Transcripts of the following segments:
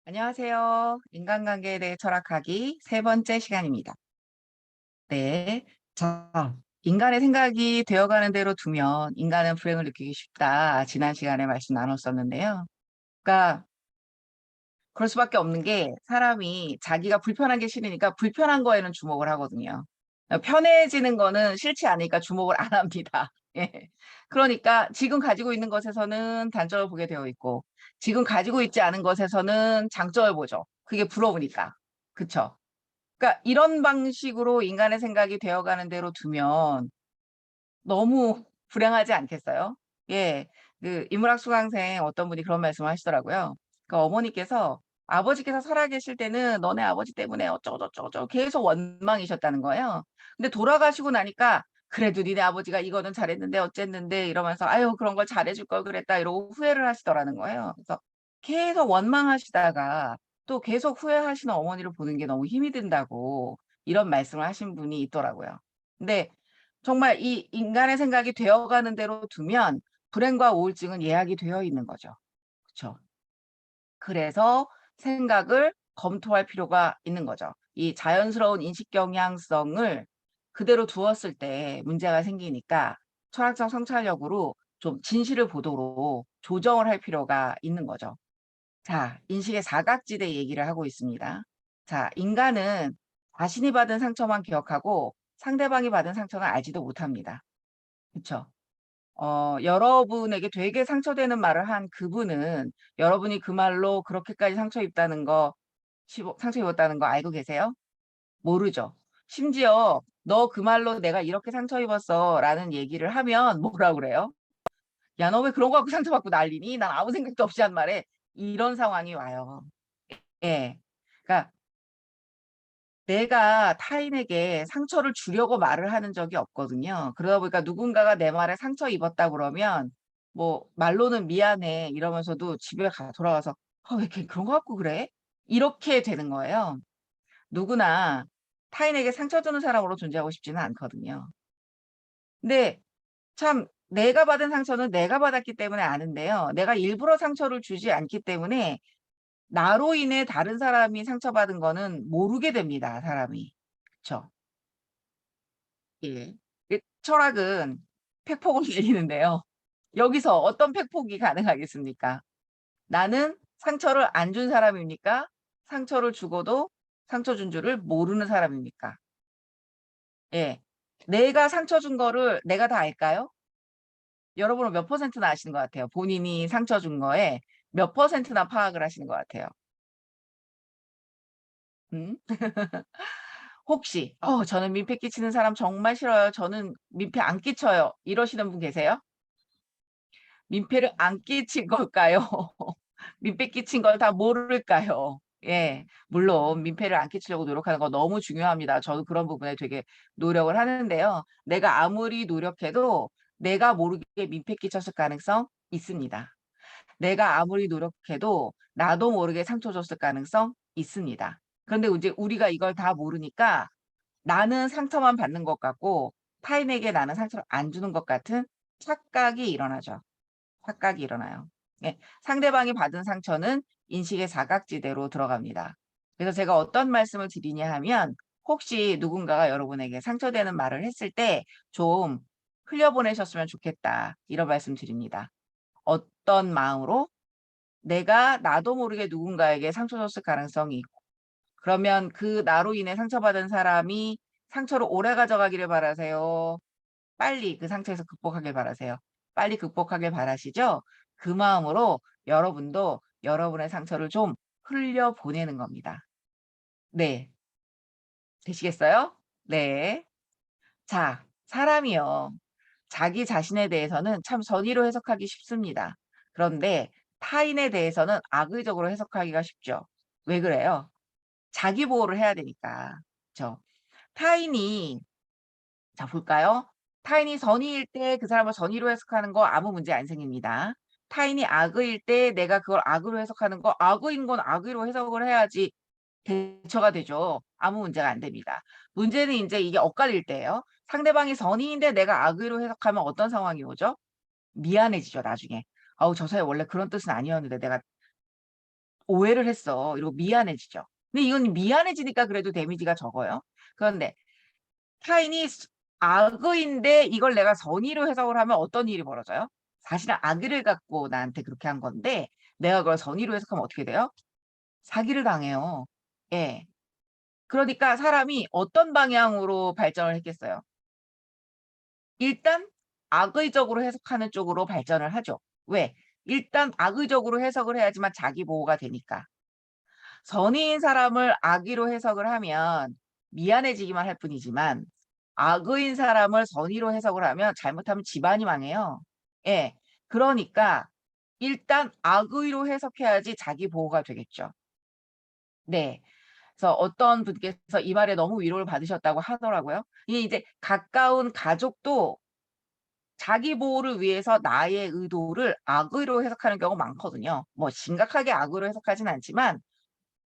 안녕하세요. 인간관계에 대해 철학하기 세 번째 시간입니다. 네. 자, 인간의 생각이 되어가는 대로 두면 인간은 불행을 느끼기 쉽다. 지난 시간에 말씀 나눴었는데요. 그러니까 그럴 수밖에 없는 게 사람이 자기가 불편한 게 싫으니까 불편한 거에는 주목을 하거든요. 편해지는 거는 싫지 않으니까 주목을 안 합니다. 예. 그러니까 지금 가지고 있는 것에서는 단점을 보게 되어 있고 지금 가지고 있지 않은 것에서는 장점을 보죠. 그게 부러우니까. 그쵸? 그러니까 이런 방식으로 인간의 생각이 되어가는 대로 두면 너무 불행하지 않겠어요? 예. 그 인문학 수강생 어떤 분이 그런 말씀을 하시더라고요. 그 어머니께서 아버지께서 살아계실 때는 너네 아버지 때문에 어쩌고저쩌고 계속 원망이셨다는 거예요. 근데 돌아가시고 나니까 그래도 니네 아버지가 이거는 잘했는데 어쨌는데 이러면서 아유 그런 걸 잘해줄 걸 그랬다 이러고 후회를 하시더라는 거예요. 그래서 계속 원망하시다가 또 계속 후회하시는 어머니를 보는 게 너무 힘이 든다고 이런 말씀을 하신 분이 있더라고요. 근데 정말 이 인간의 생각이 되어가는 대로 두면 불행과 우울증은 예약이 되어 있는 거죠. 그쵸? 그래서 생각을 검토할 필요가 있는 거죠. 이 자연스러운 인식 경향성을 그대로 두었을 때 문제가 생기니까 철학적 성찰력으로 좀 진실을 보도록 조정을 할 필요가 있는 거죠. 자, 인식의 사각지대 얘기를 하고 있습니다. 자, 인간은 자신이 받은 상처만 기억하고 상대방이 받은 상처는 알지도 못합니다. 그쵸? 여러분에게 되게 상처되는 말을 한 그분은 여러분이 그 말로 그렇게까지 상처 입었다는 거 알고 계세요? 모르죠. 심지어 너 그 말로 내가 이렇게 상처 입었어 라는 얘기를 하면 뭐라 그래요? 야, 너 왜 그런 거 갖고 상처받고 난리니? 난 아무 생각도 없이 한 말에 이런 상황이 와요. 예. 그러니까 내가 타인에게 상처를 주려고 말을 하는 적이 없거든요. 그러다 보니까 누군가가 내 말에 상처 입었다 그러면 뭐 말로는 미안해 이러면서도 집에 돌아가서 왜 이렇게 그런 거 갖고 그래? 이렇게 되는 거예요. 누구나 타인에게 상처 주는 사람으로 존재하고 싶지는 않거든요. 근데 참 내가 받은 상처는 내가 받았기 때문에 아는데요. 내가 일부러 상처를 주지 않기 때문에 나로 인해 다른 사람이 상처받은 거는 모르게 됩니다, 사람이. 그쵸? 예. 철학은 팩폭을 내리는데요. 여기서 어떤 팩폭이 가능하겠습니까? 나는 상처를 안 준 사람입니까? 상처를 주고도 상처 준 줄을 모르는 사람입니까? 예. 내가 상처 준 거를 내가 다 알까요? 여러분은 몇 퍼센트나 아시는 것 같아요? 본인이 상처 준 거에 몇 퍼센트나 파악을 하시는 것 같아요? 음? 혹시 저는 민폐 끼치는 사람 정말 싫어요. 저는 민폐 안 끼쳐요. 이러시는 분 계세요? 민폐를 안 끼친 걸까요? 민폐 끼친 걸 다 모를까요? 예. 물론 민폐를 안 끼치려고 노력하는 거 너무 중요합니다. 저도 그런 부분에 되게 노력을 하는데요. 내가 아무리 노력해도 내가 모르게 민폐 끼쳤을 가능성 있습니다. 내가 아무리 노력해도 나도 모르게 상처 줬을 가능성 있습니다. 그런데 이제 우리가 이걸 다 모르니까 나는 상처만 받는 것 같고 타인에게 나는 상처를 안 주는 것 같은 착각이 일어나죠. 착각이 일어나요. 예. 상대방이 받은 상처는 인식의 사각지대로 들어갑니다. 그래서 제가 어떤 말씀을 드리냐 하면 혹시 누군가가 여러분에게 상처되는 말을 했을 때 좀 흘려보내셨으면 좋겠다. 이런 말씀 드립니다. 어떤 마음으로? 내가 나도 모르게 누군가에게 상처 줬을 가능성이 있고 그러면 그 나로 인해 상처받은 사람이 상처를 오래 가져가기를 바라세요? 빨리 그 상처에서 극복하길 바라세요? 빨리 극복하길 바라시죠? 그 마음으로 여러분도 여러분의 상처를 좀 흘려보내는 겁니다. 네. 되시겠어요? 네. 자, 사람이요. 자기 자신에 대해서는 참 선의로 해석하기 쉽습니다. 그런데 타인에 대해서는 악의적으로 해석하기가 쉽죠. 왜 그래요? 자기 보호를 해야 되니까. 그쵸? 타인이 자 볼까요? 타인이 선의일 때 그 사람을 선의로 해석하는 거 아무 문제 안 생깁니다. 타인이 악의일 때 내가 그걸 악의로 해석하는 거 악의인 건 악의로 해석을 해야지 대처가 되죠. 아무 문제가 안 됩니다. 문제는 인제 이게 엇갈릴 때예요. 상대방이 선의인데 내가 악의로 해석하면 어떤 상황이 오죠? 미안해지죠 나중에. '아우 저 사람 원래 그런 뜻은 아니었는데 내가 오해를 했어. 이러고 미안해지죠. 근데 이건 미안해지니까 그래도 데미지가 적어요. 그런데 타인이 악의인데 이걸 내가 선의로 해석을 하면 어떤 일이 벌어져요? 사실은 악의를 갖고 나한테 그렇게 한 건데 내가 그걸 선의로 해석하면 어떻게 돼요? 사기를 당해요. 예. 그러니까 사람이 어떤 방향으로 발전을 했겠어요? 일단 악의적으로 해석하는 쪽으로 발전을 하죠. 왜? 일단 악의적으로 해석을 해야지만 자기 보호가 되니까. 선의인 사람을 악의로 해석을 하면 미안해지기만 할 뿐이지만 악의인 사람을 선의로 해석을 하면 잘못하면 집안이 망해요. 예. 그러니까 일단 악의로 해석해야지 자기 보호가 되겠죠. 네. 그래서 어떤 분께서 이 말에 너무 위로를 받으셨다고 하더라고요. 이게 이제 가까운 가족도 자기 보호를 위해서 나의 의도를 악의로 해석하는 경우가 많거든요. 뭐 심각하게 악의로 해석하진 않지만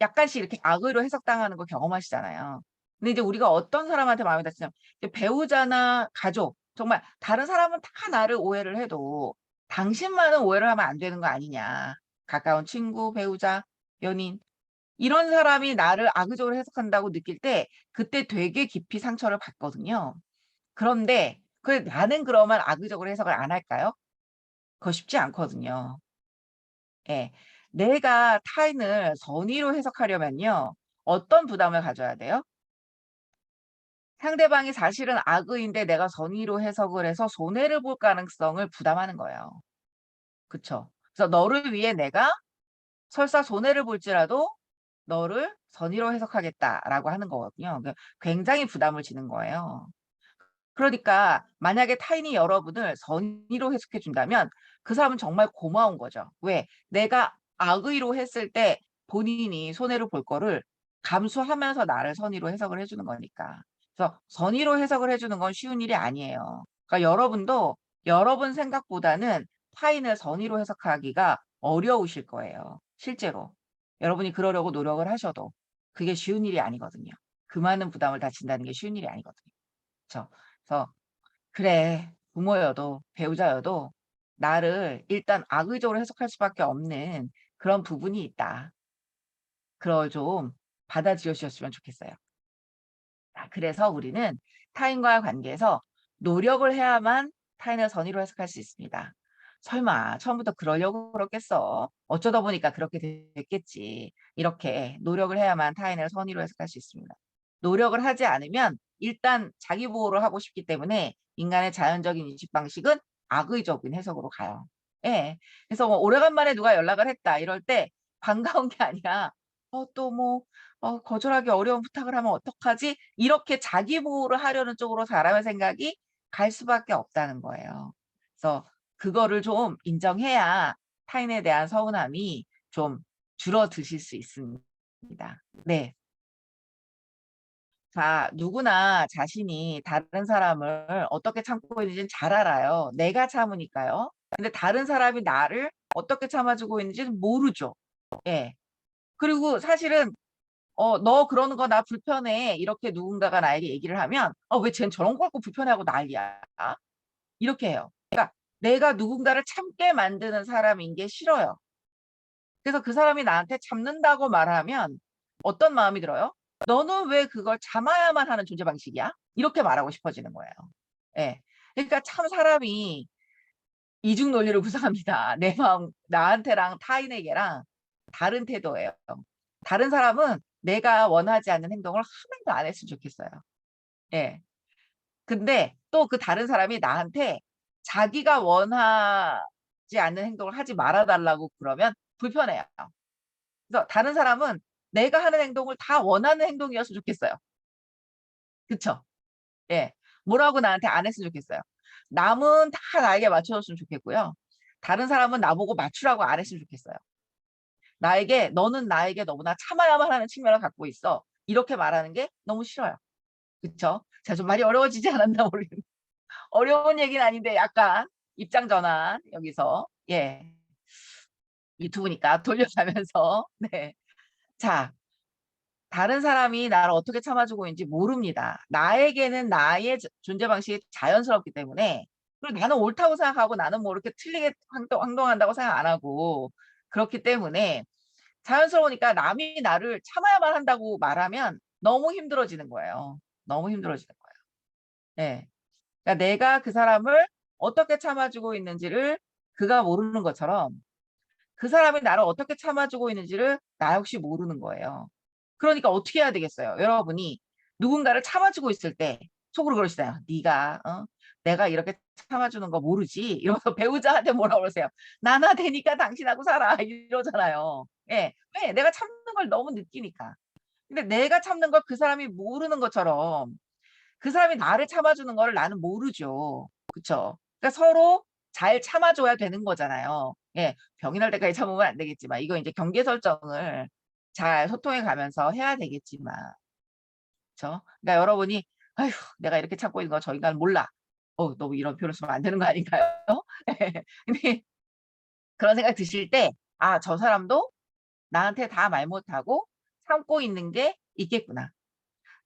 약간씩 이렇게 악의로 해석당하는 거 경험하시잖아요. 근데 이제 우리가 어떤 사람한테 마음이 다치냐면 이제 배우자나 가족 정말 다른 사람은 다 나를 오해를 해도 당신만은 오해를 하면 안 되는 거 아니냐. 가까운 친구, 배우자, 연인 이런 사람이 나를 악의적으로 해석한다고 느낄 때 그때 되게 깊이 상처를 받거든요. 그런데 나는 그러면 악의적으로 해석을 안 할까요? 그거 쉽지 않거든요. 예. 내가 타인을 선의로 해석하려면요. 어떤 부담을 가져야 돼요? 상대방이 사실은 악의인데 내가 선의로 해석을 해서 손해를 볼 가능성을 부담하는 거예요. 그쵸? 그래서 너를 위해 내가 설사 손해를 볼지라도 너를 선의로 해석하겠다라고 하는 거거든요. 굉장히 부담을 지는 거예요. 그러니까 만약에 타인이 여러분을 선의로 해석해 준다면 그 사람은 정말 고마운 거죠. 왜? 내가 악의로 했을 때 본인이 손해를 볼 거를 감수하면서 나를 선의로 해석을 해 주는 거니까. 그래서 선의로 해석을 해 주는 건 쉬운 일이 아니에요. 그러니까 여러분도 여러분 생각보다는 타인을 선의로 해석하기가 어려우실 거예요, 실제로. 여러분이 그러려고 노력을 하셔도 그게 쉬운 일이 아니거든요. 그 많은 부담을 다 진다는 게 쉬운 일이 아니거든요. 그쵸? 그래서 그래. 부모여도 배우자여도 나를 일단 악의적으로 해석할 수밖에 없는 그런 부분이 있다. 그걸 좀 받아들여 주셨으면 좋겠어요. 그래서 우리는 타인과의 관계에서 노력을 해야만 타인을 선의로 해석할 수 있습니다. 설마 처음부터 그러려고 그러겠어? 어쩌다 보니까 그렇게 됐겠지. 이렇게 노력을 해야만 타인을 선의로 해석할 수 있습니다. 노력을 하지 않으면 일단 자기 보호를 하고 싶기 때문에 인간의 자연적인 인식 방식은 악의적인 해석으로 가요. 예. 그래서 뭐 오래간만에 누가 연락을 했다 이럴 때 반가운 게 아니라 또 뭐 거절하기 어려운 부탁을 하면 어떡하지? 이렇게 자기 보호를 하려는 쪽으로 사람의 생각이 갈 수밖에 없다는 거예요. 그래서 그거를 좀 인정해야 타인에 대한 서운함이 좀 줄어드실 수 있습니다. 네. 자, 누구나 자신이 다른 사람을 어떻게 참고 있는지는 잘 알아요. 내가 참으니까요. 근데 다른 사람이 나를 어떻게 참아주고 있는지는 모르죠. 예. 그리고 사실은 "너 그러는 거 나 불편해." 이렇게 누군가가 나에게 얘기를 하면 왜 쟨 저런 거 갖고 불편해하고 난리야." 이렇게 해요. 그러니까 내가 누군가를 참게 만드는 사람인 게 싫어요. 그래서 그 사람이 나한테 참는다고 말하면 어떤 마음이 들어요? "너는 왜 그걸 참아야만 하는 존재 방식이야?" 이렇게 말하고 싶어지는 거예요. 예. 그러니까 참 사람이 이중 논리를 구사합니다. 내 마음 나한테랑 타인에게랑 다른 태도예요. 다른 사람은 내가 원하지 않는 행동을 하나도 안 했으면 좋겠어요. 예. 근데 또 그 다른 사람이 나한테 자기가 원하지 않는 행동을 하지 말아 달라고 그러면 불편해요. 그래서 다른 사람은 내가 하는 행동을 다 원하는 행동이었으면 좋겠어요. 그쵸? 예. 뭐라고 나한테 안 했으면 좋겠어요. 남은 다 나에게 맞춰 줬으면 좋겠고요. 다른 사람은 나보고 맞추라고 안 했으면 좋겠어요. "너는 나에게 너무나 참아야만 하는 측면을 갖고 있어." 이렇게 말하는 게 너무 싫어요. 그쵸? 제가 좀 말이 어려워지지 않았나 모르겠네. 어려운 얘기는 아닌데 약간 입장 전환 여기서 예. 유튜브니까 돌려가면서 네. 자, 다른 사람이 나를 어떻게 참아주고 있는지 모릅니다. 나에게는 나의 존재 방식이 자연스럽기 때문에 그리고 나는 옳다고 생각하고 나는 뭐 이렇게 틀리게 행동한다고 생각 안 하고 그렇기 때문에 자연스러우니까 남이 나를 참아야만 한다고 말하면 너무 힘들어지는 거예요. 너무 힘들어지는 거예요. 예. 그러니까 내가 그 사람을 어떻게 참아주고 있는지를 그가 모르는 것처럼 그 사람이 나를 어떻게 참아주고 있는지를 나 역시 모르는 거예요. 그러니까 어떻게 해야 되겠어요? 여러분이 누군가를 참아주고 있을 때 속으로 그러시잖아요. 네가 내가 이렇게 참아주는 거 모르지? 이러면서 배우자한테 뭐라 그러세요? 나나 되니까 당신하고 살아 이러잖아요. 예. 왜? 내가 참는 걸 너무 느끼니까. 근데 내가 참는 걸 그 사람이 모르는 것처럼 그 사람이 나를 참아주는 거를 나는 모르죠. 그쵸? 그러니까 서로 잘 참아줘야 되는 거잖아요. 예. 병이 날 때까지 참으면 안 되겠지만 이거 인제 경계 설정을 잘 소통해 가면서 해야 되겠지만 그쵸? 그러니까 여러분이 '아휴 내가 이렇게 참고 있는 거 저 인간은 몰라.' 너무 이런 표현을 쓰면 안 되는 거 아닌가요? 예. 근데 그런 생각 드실 때 '아 저 사람도 나한테 다 말 못하고 참고 있는 게 있겠구나.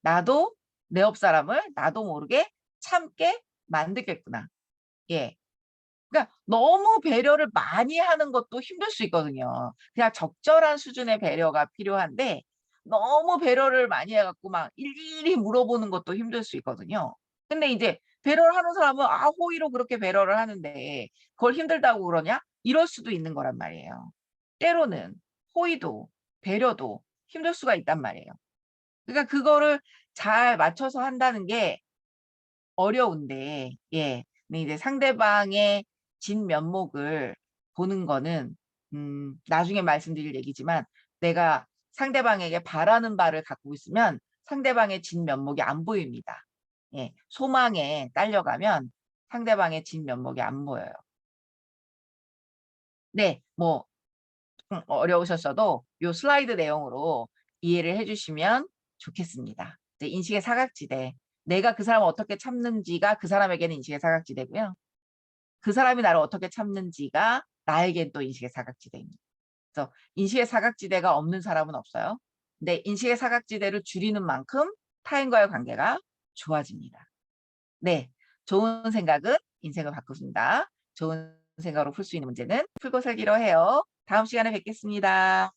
나도 내 옆 사람을 나도 모르게 참게 만들겠구나.' 예. 그러니까 너무 배려를 많이 하는 것도 힘들 수 있거든요. 그냥 적절한 수준의 배려가 필요한데 너무 배려를 많이 해 갖고 막 일일이 물어보는 것도 힘들 수 있거든요. 근데 이제 배려를 하는 사람은 '아 호의로 그렇게 배려를 하는데 그걸 힘들다고 그러냐?' 이럴 수도 있는 거란 말이에요. 때로는 호의도 배려도 힘들 수가 있단 말이에요. 그러니까 그거를 잘 맞춰서 한다는 게 어려운데 근데 이제 상대방의 진면목을 보는 거는 나중에 말씀드릴 얘기지만 내가 상대방에게 바라는 바를 갖고 있으면 상대방의 진면목이 안 보입니다. 예. 소망에 딸려가면 상대방의 진면목이 안 보여요. 네. 뭐 어려우셨어도 요 슬라이드 내용으로 이해를 해 주시면 좋겠습니다. 이제 인식의 사각지대. 내가 그 사람을 어떻게 참는지가 그 사람에게는 인식의 사각지대고요. 그 사람이 나를 어떻게 참는지가 나에겐 또 인식의 사각지대입니다. 그래서 인식의 사각지대가 없는 사람은 없어요. 근데 인식의 사각지대를 줄이는 만큼 타인과의 관계가 좋아집니다. 네. 좋은 생각은 인생을 바꾼다. 좋은 생각으로 풀 수 있는 문제는 풀고 살기로 해요. 다음 시간에 뵙겠습니다.